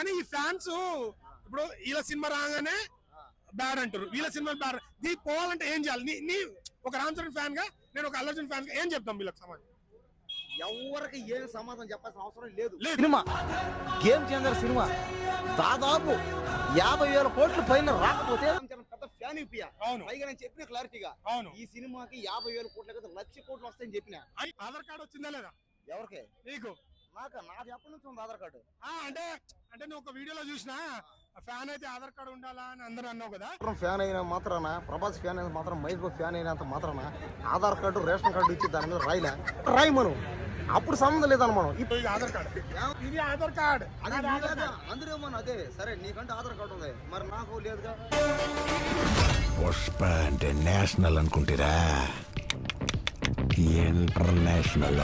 కానీ ఈ ఫ్యాన్స్ ఇప్పుడు వీళ్ళ సినిమా రాగానే బ్యాడ్ అంటారు, వీళ్ళ సినిమా బ్యాడ్. దీనికి పోవాలంటే ఏం చేయాలి? నీ ఒక రామ్ చరణ్ ఫ్యాన్ గా, నేను ఒక అల్లు అర్జున్ ఫ్యాన్ గా ఏం చెప్తాం వీళ్ళకి సమాధానం? ఎవరికి ఏం సమాధానం చెప్పాల్సిన అవసరం లేదు. సినిమా గేమ్ చేంజర్ సినిమా దాదాపు 50,000 కోట్ల పైన రాకపోతే పెద్ద ఫ్యాన్ ఇప్పియా. పైగా నేను చెప్పిన క్లారిటీగా ఈ సినిమాకి 50,000 కోట్ల కదా 1,00,000 కోట్లు వస్తాయని చెప్పిన. ఆధార్ కార్డు వచ్చిందా లేదా? ఎవరికి? నీకు. నాకు ఎప్పటి నుంచి ఉంది ఆధార్ కార్డు. అంటే నువ్వు ఒక వీడియోలో చూసినా ఫ్యాన్ అయితే ఆధార్ కార్డు ఉండాలా అని అందరూ అన్నావు కదా. ఫ్యాన్ అయినా మాత్రాన, ప్రభాస్ ఫ్యాన్ అయినా మాత్రం, మహేష్ బాబు ఫ్యాన్ అయినంత మాత్రాన ఆధార్ కార్డు రేషన్ కార్డు ఇచ్చి దాని మీద రాయి మనం అప్పుడు సంబంధం లేదన్నమాట. ఇప్పుడు ఆధార్ కార్డు, ఇది ఆధార్ కార్డు అందరూ ఏమన్నా అదే సరే నీకంటే ఆధార్ కార్డు ఉంది, మరి నాకు లేదుగా. పుష్ప అంటే నేషనల్ అనుకుంటారా? ఇంటర్నేషనల్.